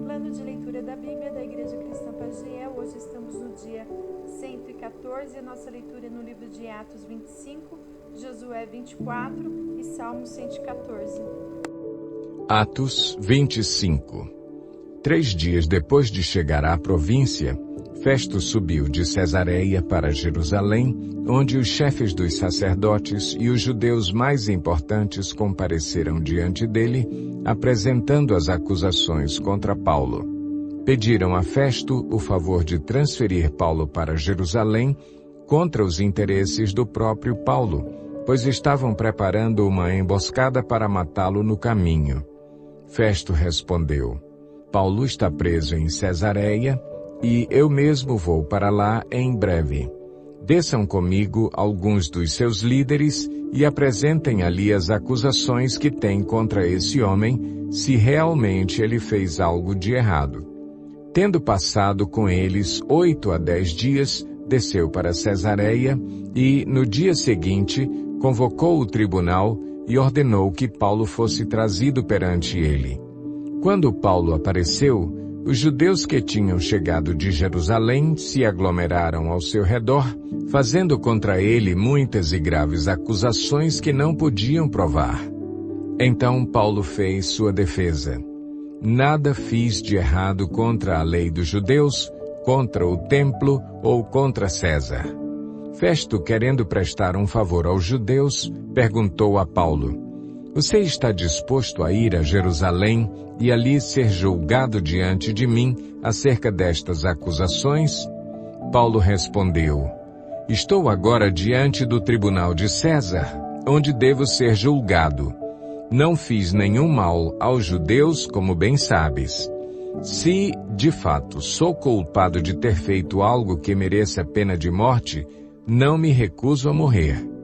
Plano de leitura da Bíblia da Igreja Cristã Pagiel. Hoje estamos no dia 114, a nossa leitura é no livro de Atos 25, Josué 24 e Salmo 114. Atos 25. 3 dias depois de chegar à província, Festo subiu de Cesareia para Jerusalém, onde os chefes dos sacerdotes e os judeus mais importantes compareceram diante dele, apresentando as acusações contra Paulo. Pediram a Festo o favor de transferir Paulo para Jerusalém contra os interesses do próprio Paulo, pois estavam preparando uma emboscada para matá-lo no caminho. Festo respondeu: Paulo está preso em Cesareia, e eu mesmo vou para lá em breve. Desçam comigo alguns dos seus líderes e apresentem ali as acusações que têm contra esse homem, se realmente ele fez algo de errado. Tendo passado com eles 8 a 10 dias, desceu para Cesareia e, no dia seguinte, convocou o tribunal e ordenou que Paulo fosse trazido perante ele. Quando Paulo apareceu, os judeus que tinham chegado de Jerusalém se aglomeraram ao seu redor, fazendo contra ele muitas e graves acusações que não podiam provar. Então Paulo fez sua defesa. Nada fiz de errado contra a lei dos judeus, contra o templo ou contra César. Festo, querendo prestar um favor aos judeus, perguntou a Paulo: Você está disposto a ir a Jerusalém e ali ser julgado diante de mim acerca destas acusações? Paulo respondeu: Estou agora diante do tribunal de César, onde devo ser julgado. Não fiz nenhum mal aos judeus, como bem sabes. Se, de fato, sou culpado de ter feito algo que mereça pena de morte, não me recuso a morrer.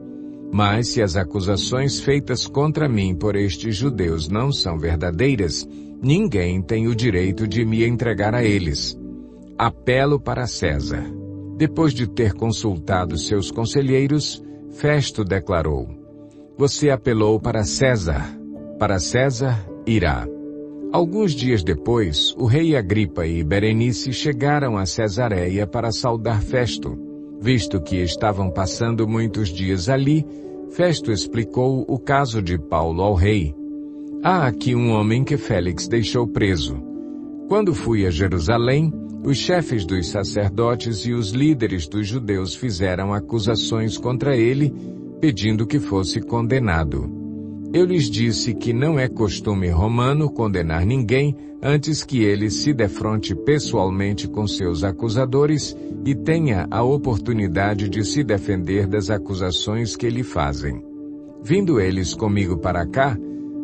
Mas se as acusações feitas contra mim por estes judeus não são verdadeiras, ninguém tem o direito de me entregar a eles. Apelo para César. Depois de ter consultado seus conselheiros, Festo declarou: Você apelou para César irá. Alguns dias depois, o rei Agripa e Berenice chegaram a Cesareia para saudar Festo. Visto que estavam passando muitos dias ali, Festo explicou o caso de Paulo ao rei. Há aqui um homem que Félix deixou preso. Quando fui a Jerusalém, os chefes dos sacerdotes e os líderes dos judeus fizeram acusações contra ele, pedindo que fosse condenado. Eu lhes disse que não é costume romano condenar ninguém antes que ele se defronte pessoalmente com seus acusadores e tenha a oportunidade de se defender das acusações que lhe fazem. Vindo eles comigo para cá,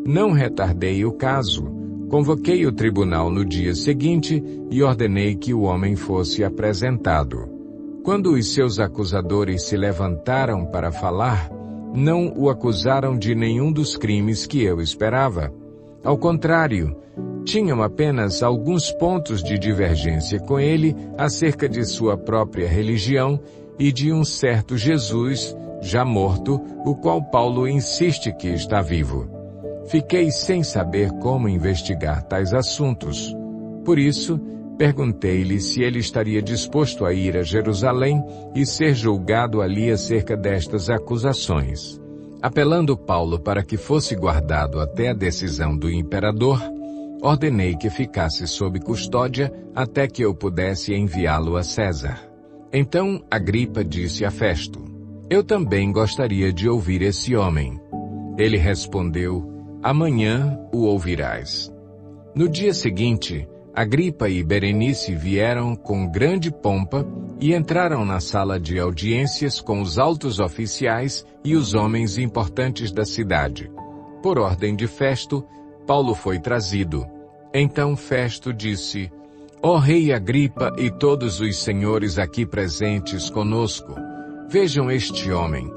não retardei o caso. Convoquei o tribunal no dia seguinte e ordenei que o homem fosse apresentado. Quando os seus acusadores se levantaram para falar, não o acusaram de nenhum dos crimes que eu esperava. Ao contrário, tinham apenas alguns pontos de divergência com ele acerca de sua própria religião e de um certo Jesus, já morto, o qual Paulo insiste que está vivo. Fiquei sem saber como investigar tais assuntos. Por isso, perguntei-lhe se ele estaria disposto a ir a Jerusalém e ser julgado ali acerca destas acusações. Apelando Paulo para que fosse guardado até a decisão do imperador, ordenei que ficasse sob custódia até que eu pudesse enviá-lo a César. Então Agripa disse a Festo: Eu também gostaria de ouvir esse homem. Ele respondeu: Amanhã o ouvirás. No dia seguinte, Agripa e Berenice vieram com grande pompa e entraram na sala de audiências com os altos oficiais e os homens importantes da cidade. Por ordem de Festo, Paulo foi trazido. Então Festo disse: Ó rei Agripa e todos os senhores aqui presentes conosco, vejam este homem.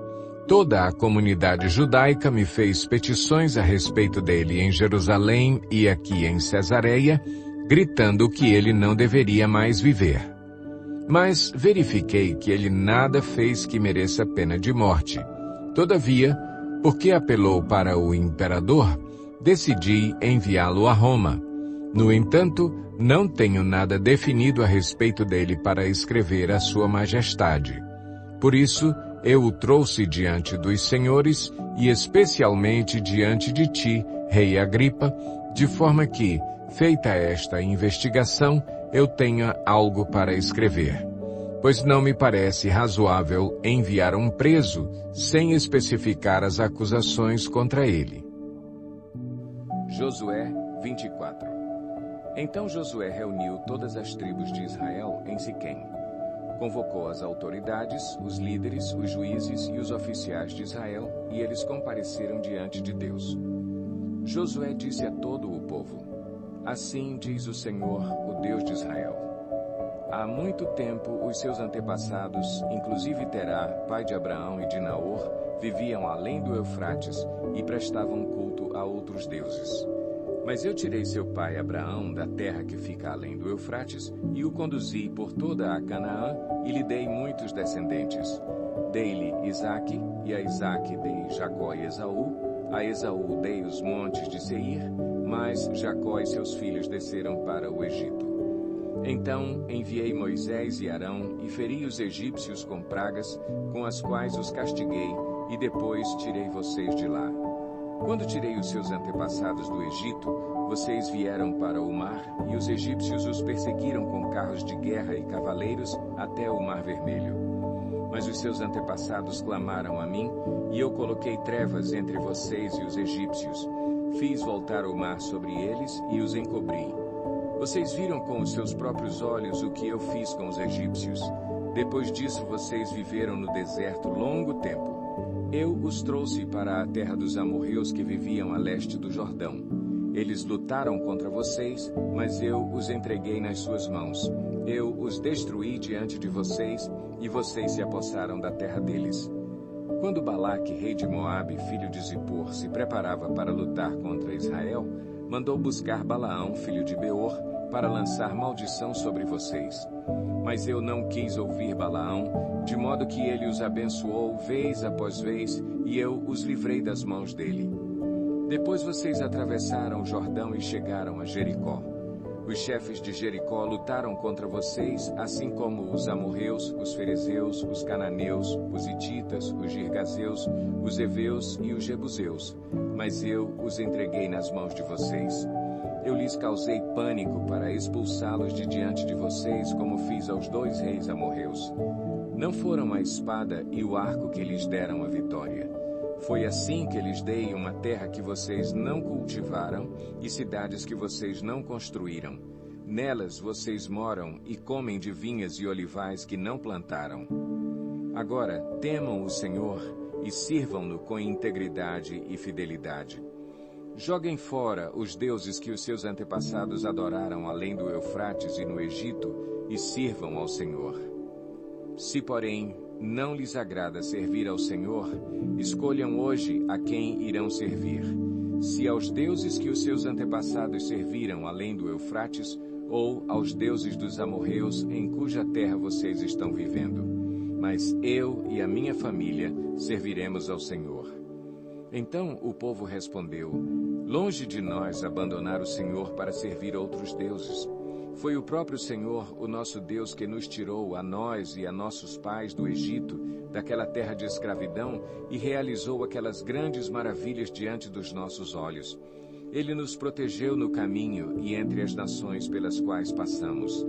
Toda a comunidade judaica me fez petições a respeito dele em Jerusalém e aqui em Cesareia, gritando que ele não deveria mais viver. Mas verifiquei que ele nada fez que mereça pena de morte. Todavia, porque apelou para o imperador, decidi enviá-lo a Roma. No entanto, não tenho nada definido a respeito dele para escrever a sua majestade. Por isso, eu o trouxe diante dos senhores e especialmente diante de ti, rei Agripa, de forma que, feita esta investigação, eu tenha algo para escrever. Pois não me parece razoável enviar um preso sem especificar as acusações contra ele. Josué 24. Então Josué reuniu todas as tribos de Israel em Siquém. Convocou as autoridades, os líderes, os juízes e os oficiais de Israel, e eles compareceram diante de Deus. Josué disse a todo o povo: Assim diz o Senhor, o Deus de Israel. Há muito tempo os seus antepassados, inclusive Terá, pai de Abraão e de Naor, viviam além do Eufrates e prestavam culto a outros deuses. Mas eu tirei seu pai Abraão da terra que fica além do Eufrates e o conduzi por toda a Canaã e lhe dei muitos descendentes. Dei-lhe Isaque, e a Isaque dei Jacó e Esaú. A Esaú dei os montes de Seir, mas Jacó e seus filhos desceram para o Egito. Então enviei Moisés e Arão e feri os egípcios com pragas, com as quais os castiguei, e depois tirei vocês de lá. Quando tirei os seus antepassados do Egito, vocês vieram para o mar, e os egípcios os perseguiram com carros de guerra e cavaleiros até o Mar Vermelho. Mas os seus antepassados clamaram a mim, e eu coloquei trevas entre vocês e os egípcios. Fiz voltar o mar sobre eles e os encobri. Vocês viram com os seus próprios olhos o que eu fiz com os egípcios. Depois disso, vocês viveram no deserto longo tempo. Eu os trouxe para a terra dos amorreus que viviam a leste do Jordão. Eles lutaram contra vocês, mas eu os entreguei nas suas mãos. Eu os destruí diante de vocês, e vocês se apossaram da terra deles. Quando Balaque, rei de Moabe, filho de Zippor, se preparava para lutar contra Israel, mandou buscar Balaão, filho de Beor, para lançar maldição sobre vocês. Mas eu não quis ouvir Balaão, de modo que ele os abençoou vez após vez, e eu os livrei das mãos dele. Depois vocês atravessaram o Jordão e chegaram a Jericó. Os chefes de Jericó lutaram contra vocês, assim como os amorreus, os ferezeus, os cananeus, os hititas, os girgazeus, os heveus e os jebuseus. Mas eu os entreguei nas mãos de vocês. Eu lhes causei pânico para expulsá-los de diante de vocês, como fiz aos 2 reis amorreus. Não foram a espada e o arco que lhes deram a vitória. Foi assim que lhes dei uma terra que vocês não cultivaram e cidades que vocês não construíram. Nelas vocês moram e comem de vinhas e olivais que não plantaram. Agora temam o Senhor e sirvam-no com integridade e fidelidade. Joguem fora os deuses que os seus antepassados adoraram além do Eufrates e no Egito e sirvam ao Senhor. Se, porém, não lhes agrada servir ao Senhor, escolham hoje a quem irão servir, se aos deuses que os seus antepassados serviram além do Eufrates, ou aos deuses dos amorreus em cuja terra vocês estão vivendo. Mas eu e a minha família serviremos ao Senhor. Então o povo respondeu: Longe de nós abandonar o Senhor para servir outros deuses. Foi o próprio Senhor, o nosso Deus, que nos tirou, a nós e a nossos pais, do Egito, daquela terra de escravidão, e realizou aquelas grandes maravilhas diante dos nossos olhos. Ele nos protegeu no caminho e entre as nações pelas quais passamos.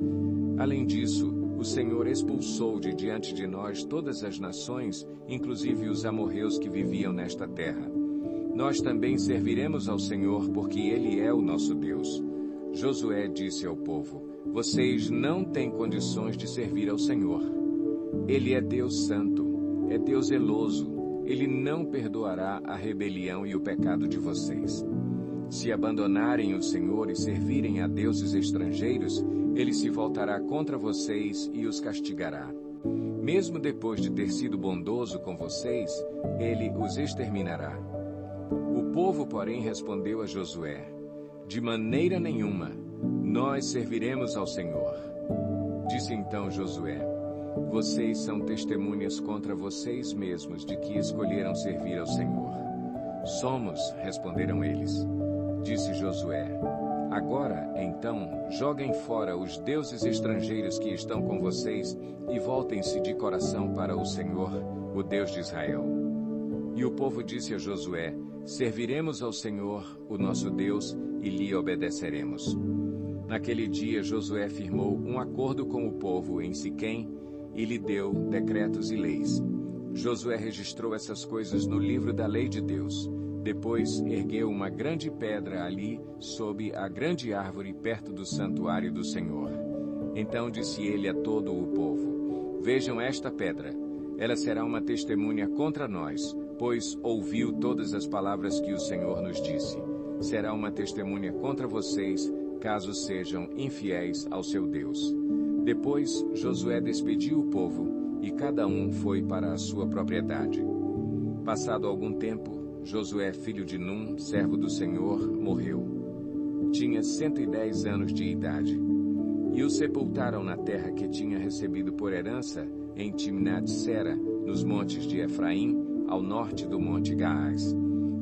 Além disso, o Senhor expulsou de diante de nós todas as nações, inclusive os amorreus que viviam nesta terra. Nós também serviremos ao Senhor, porque Ele é o nosso Deus. Josué disse ao povo: Vocês não têm condições de servir ao Senhor. Ele é Deus santo, é Deus zeloso. Ele não perdoará a rebelião e o pecado de vocês. Se abandonarem o Senhor e servirem a deuses estrangeiros, Ele se voltará contra vocês e os castigará. Mesmo depois de ter sido bondoso com vocês, Ele os exterminará. O povo, porém, respondeu a Josué: De maneira nenhuma, nós serviremos ao Senhor. Disse então Josué: Vocês são testemunhas contra vocês mesmos de que escolheram servir ao Senhor. Somos, responderam eles. Disse Josué: Agora, então, joguem fora os deuses estrangeiros que estão com vocês e voltem-se de coração para o Senhor, o Deus de Israel. E o povo disse a Josué: serviremos ao Senhor, o nosso Deus, e lhe obedeceremos. Naquele dia, Josué firmou um acordo com o povo em Siquém e lhe deu decretos e leis. Josué registrou essas coisas no livro da lei de Deus. Depois ergueu uma grande pedra ali, sob a grande árvore perto do santuário do Senhor. Então disse ele a todo o povo: vejam esta pedra. Ela será uma testemunha contra nós, pois ouviu todas as palavras que o Senhor nos disse. Será uma testemunha contra vocês, caso sejam infiéis ao seu Deus. Depois Josué despediu o povo, e cada um foi para a sua propriedade. Passado algum tempo, Josué, filho de Num, servo do Senhor, morreu. Tinha 110 anos de idade. E o sepultaram na terra que tinha recebido por herança, em Timnat-Sera, nos montes de Efraim, ao norte do monte Gaás.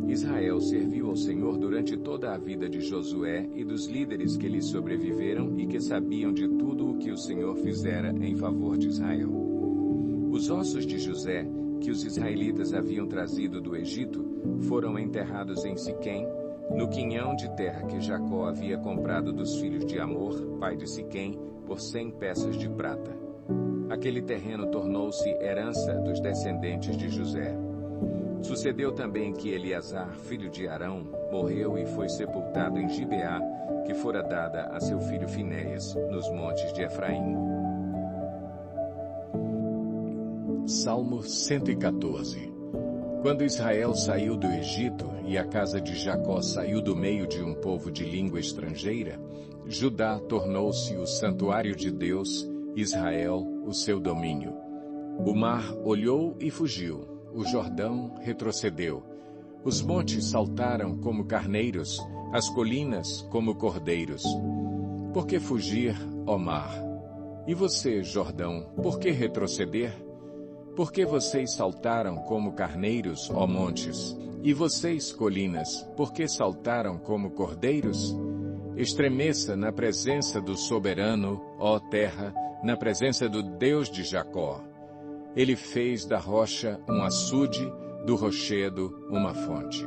Israel serviu ao Senhor durante toda a vida de Josué e dos líderes que lhe sobreviveram e que sabiam de tudo o que o Senhor fizera em favor de Israel. Os ossos de José, que os israelitas haviam trazido do Egito, foram enterrados em Siquém, no quinhão de terra que Jacó havia comprado dos filhos de Amor, pai de Siquém, por 100 peças de prata. Aquele terreno tornou-se herança dos descendentes de José. Sucedeu também que Eleazar, filho de Arão, morreu e foi sepultado em Gibeá, que fora dada a seu filho Finéias, nos montes de Efraim. Salmo 114. Quando Israel saiu do Egito e a casa de Jacó saiu do meio de um povo de língua estrangeira, Judá tornou-se o santuário de Deus, Israel o seu domínio. O mar olhou e fugiu, o Jordão retrocedeu. Os montes saltaram como carneiros, as colinas como cordeiros. Por que fugir, ó mar? E você, Jordão, por que retroceder? Por que vocês saltaram como carneiros, ó montes? E vocês, colinas, por que saltaram como cordeiros? Estremeça na presença do soberano, ó terra, na presença do Deus de Jacó. Ele fez da rocha um açude, do rochedo uma fonte.